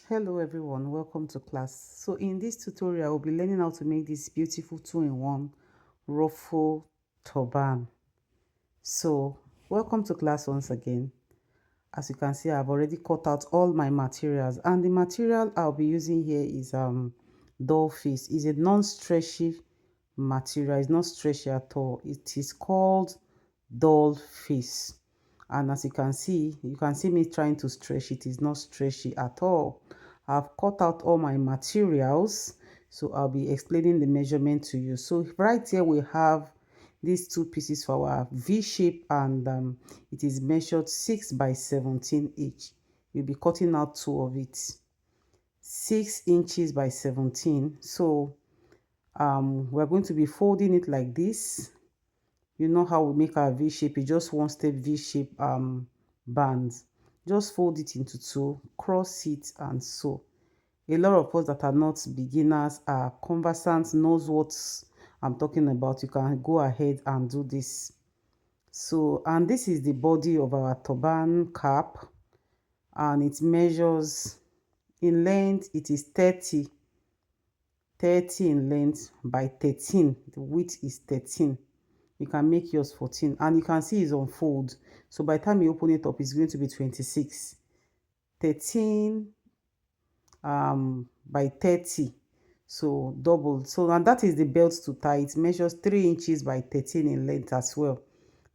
Hello everyone, welcome to class. So in this tutorial we'll be learning how to make this beautiful two-in-one ruffle turban. So welcome to class once again. As you can see, I've already cut out all my materials, and the material I'll be using here is doll face. It's a non-stretchy material. It's not stretchy at all. It is called doll face, and as you can see me trying to stretch it. Is not stretchy at all. I've cut out all my materials, so I'll be explaining the measurement to you. So right here we have these two pieces for our V shape, and it is measured 6 by 17 each. You'll be cutting out two of it, 6 inches by 17. So we're going to be folding it like this. You know how we make our V shape. It's just one step V shape bands. Just fold it into two, cross it, and sew. A lot of us that are not beginners, are conversant, knows what I'm talking about. You can go ahead and do this. So, and this is the body of our turban cap, and it measures in length. It is 30 in length by 13. The width is 13. You can make yours 14, and you can see it's on fold. So by the time you open it up, it's going to be 26. 13 by 30, so double. So, and that is the belt to tie. It measures 3 inches by 13 in length as well.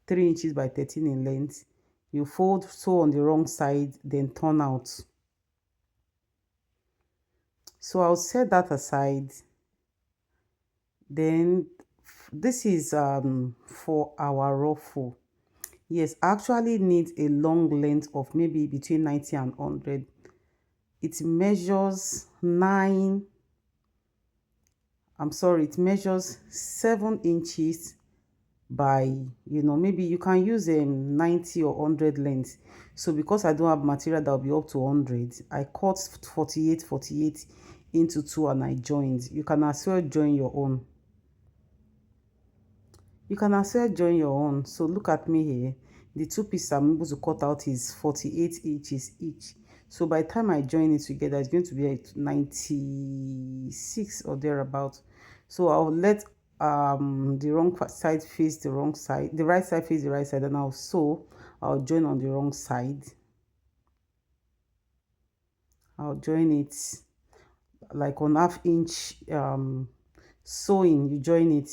3 inches by 13 in length. You fold, sew on the wrong side, then turn out. So I'll set that aside. Then this is for our ruffle. Yes, actually needs a long length of maybe between 90 and 100. It measures it measures 7 inches by, maybe you can use 90 or 100 length. So because I don't have material that will be up to 100, I cut 48 into 2 and I joined. You can as well join your own. So look at me here. The two pieces I'm able to cut out is 48 inches each. So by the time I join it together, it's going to be at 96 or thereabout. So I'll let the wrong side face the wrong side, the right side face the right side, and I'll join on the wrong side. I'll join it like on half-inch sewing. You join it,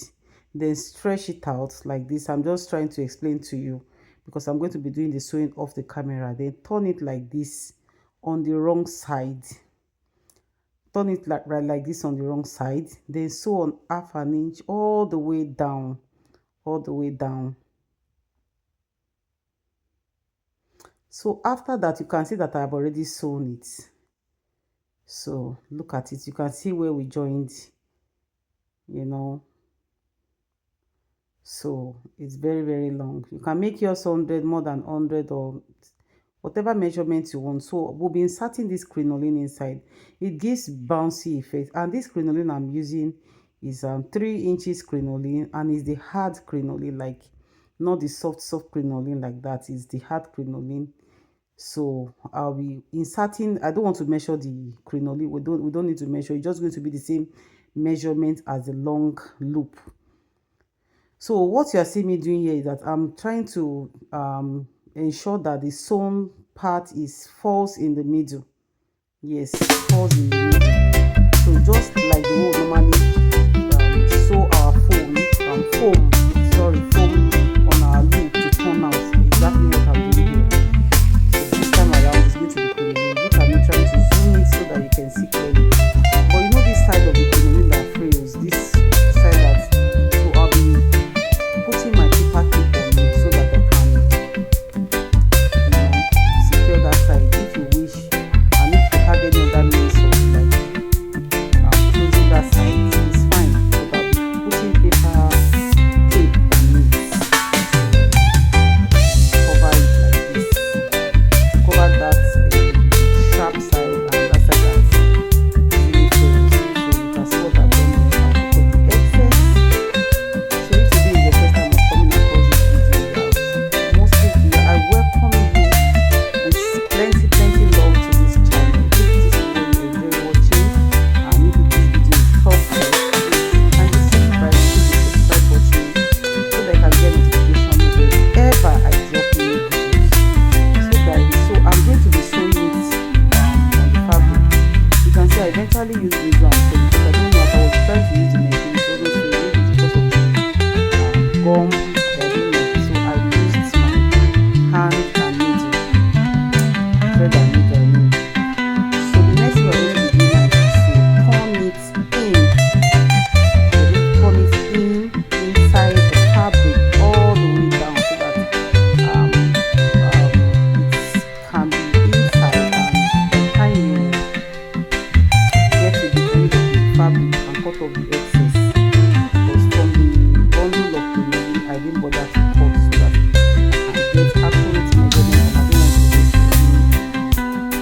then stretch it out like this. I'm just trying to explain to you because I'm going to be doing the sewing off the camera. Then turn it like this on the wrong side. Turn it like this on the wrong side. Then sew on half an inch all the way down. So after that, you can see that I've already sewn it. So look at it. You can see where we joined, so it's very, very long. You can make yours 100, more than 100, or whatever measurement you want. So we'll be inserting this crinoline inside. It gives bouncy effect, and this crinoline I'm using is 3 inches crinoline, and is the hard crinoline, like not the soft crinoline like that. Is the hard crinoline. So I'll be inserting. I don't want to measure the crinoline. We don't need to measure. It's just going to be the same measurement as the long loop. So what you are seeing me doing here is that I'm trying to ensure that the sewn part falls in the middle. Yes, it falls in the middle. So just like the way we normally sew our foam on our loop to turn out, exactly what I'm doing here. So this time around it's going to be crinoline. Look at me trying to zoom it so that you can see clearly. But you know this side of the crinoline that fails, this side that, so I'll be putting my paper clip on it so that I can secure that side if you wish. And if you have any other means of like closing that side, eventually used this one because I don't know if I was trying to use the machine, it wasn't so maybe it's because of the gum, I don't know. So I used my hand and needle, thread and needle, I mean. So the next thing we're going to be doing is to turn it in. We're going to turn it in inside the fabric all the way down so that it can be inside, and by the time you get to the end of the fabric you can cut off the excess, because from the bundle of crinoline I didn't bother to cut so that I can get accurate measurement, and I don't want to waste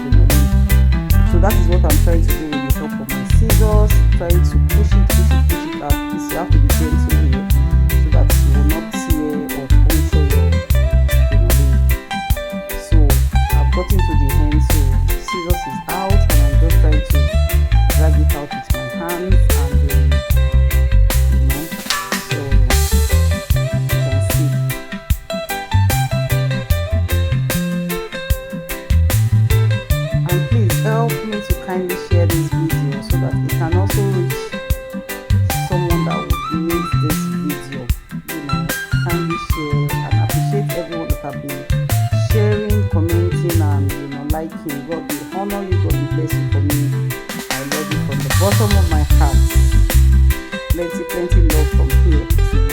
crinoline. So that is what I'm trying to do with the help of my scissors, trying to push it out. Please, you have to be gentle here so that you will not tear or puncture your crinoline. So I've gotten to the end, so scissors is out, and I'm just trying to drag it out with my hands, and then so you can see. And please help me to kindly share this video so that it can also reach someone that would need this video. Kindly share, and appreciate everyone that have been sharing, commenting, and liking. God will honor you, God will bless you for me. I love you from the bottom of my heart. Plenty love from here to you.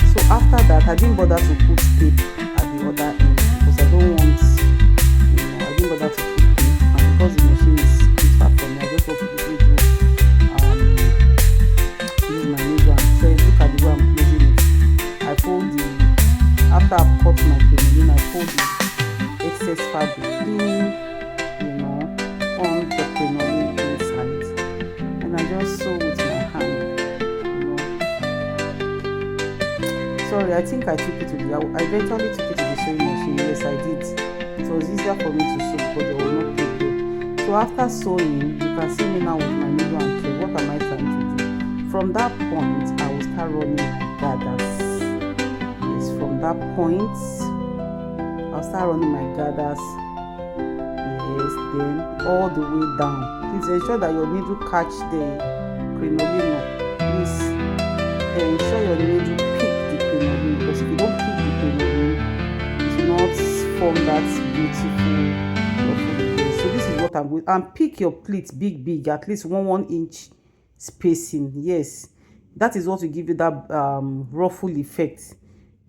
So after that, I didn't bother to put tape at the other end because I don't want, I didn't bother to put tape, and because the machine is too far from me, I just want to quickly do use my needle and thread. Look at the way I'm closing it. I fold after I've cut my crinoline, I fold the excess fabric in, on the crinoline inside, and I just sew with my hand. Sorry, I think I took it to I eventually took it to the sewing machine. Yes, I did. It was easier for me to sew because there was no tape there. So after sewing, you can see me now with my needle and thread. What am I trying to do? From that point, I will start running my gathers. Yes, from that point, I'll start running my gathers. Yes, then all the way down. Please ensure that your needle catch the crinoline. Please ensure your needle pick the crinoline, because if you don't pick the crinoline, it will not form that beautiful ruffle. So this is what I'm going. And pick your pleats big, at least 1 inch spacing. Yes, that is what will give you that ruffle effect.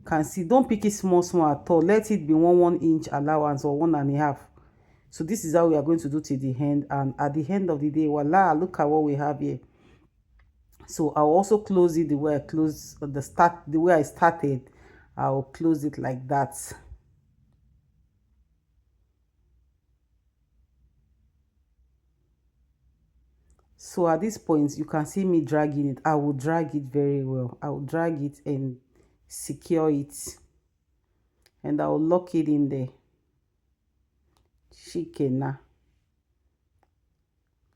You can see, don't pick it small at all. Let it be 1 inch allowance or 1.5. So this is how we are going to do till the end, and at the end of the day, voila, look at what we have here. So I'll also close it the way I closed the way I started. I'll close it like that. So at this point, you can see me dragging it. I will drag it very well. I will drag it and secure it, and I will lock it in there. Chic.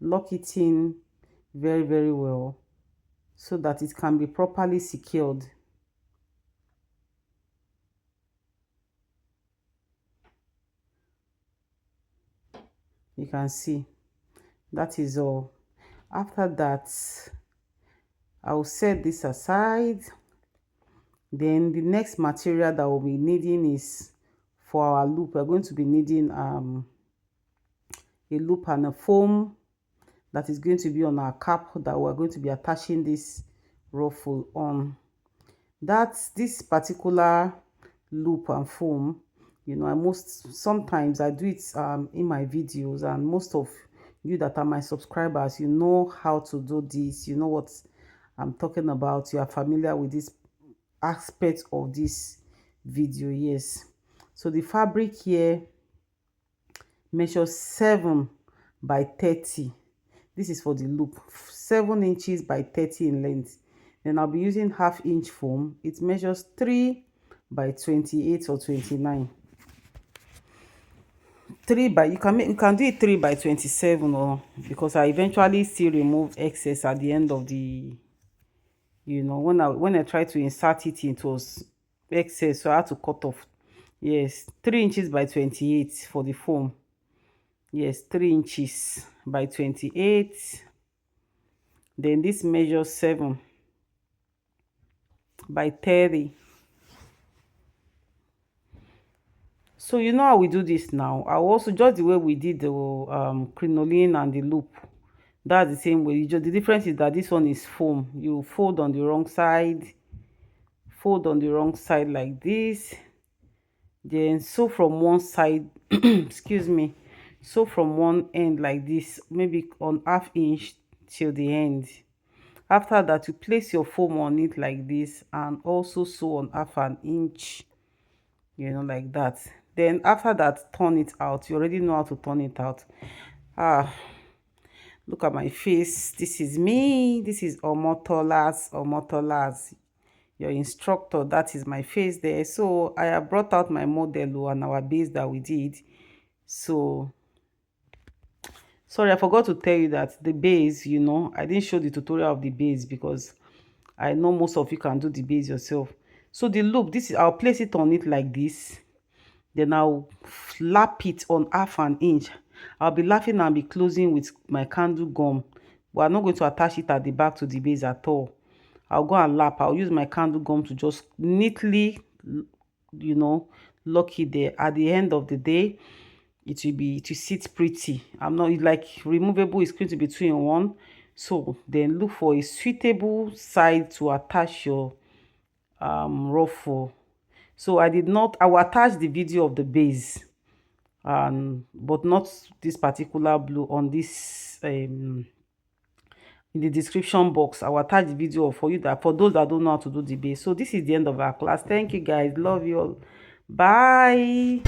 Lock it in very well so that it can be properly secured. You can see that is all. After that, I will set this aside. Then the next material that we'll be needing is for our loop. We're going to be needing a loop and a foam that is going to be on our cap that we're going to be attaching this ruffle on. This particular loop and foam, sometimes I do it in my videos, and most of you that are my subscribers, you know how to do this. You know what I'm talking about. You are familiar with this aspect of this video. Yes, so the fabric here measures 7 by 30. This is for the loop, 7 inches by 30 in length. Then I'll be using 1/2 inch foam. It measures 3 by 28 or 29. You can do it 3 by 27, or because I eventually still remove excess at the end of the, when I try to insert it, it was excess, so I had to cut off. Yes, 3 inches by 28 for the foam. Yes, 3 inches by 28. Then this measures 7 by 30. So you know how we do this now. I will also, just the way we did the crinoline and the loop, that's the same way. Just the difference is that this one is foam. You fold on the wrong side, fold on the wrong side like this, then sew from one side excuse me, sew from one end like this, maybe on half inch till the end. After that, you place your foam on it like this and also sew on half an inch, you know, like that. Then after that, turn it out. You already know how to turn it out. Ah, look at my face. This is me. This is Omotolas, your instructor. That is my face there. So I have brought out my model and our base that we did. So sorry, I forgot to tell you that the base, you know, I didn't show the tutorial of the base because I know most of you can do the base yourself. So the loop, this is, I'll place it on it like this. Then I'll lap it on half an inch. I'll be lapping and be closing with my candle gum, but I'm not going to attach it at the back to the base at all. I'll go and lap. I'll use my candle gum to just neatly, you know, lock it there. At the end of the day, it will sit pretty. I'm not like removable, it's going to be 2 in 1. So then look for a suitable side to attach your ruffle. So I will attach the video of the base, but not this particular blue on this in the description box. I will attach the video for you, that for those that don't know how to do the base. So this is the end of our class. Thank you guys, love you all, bye.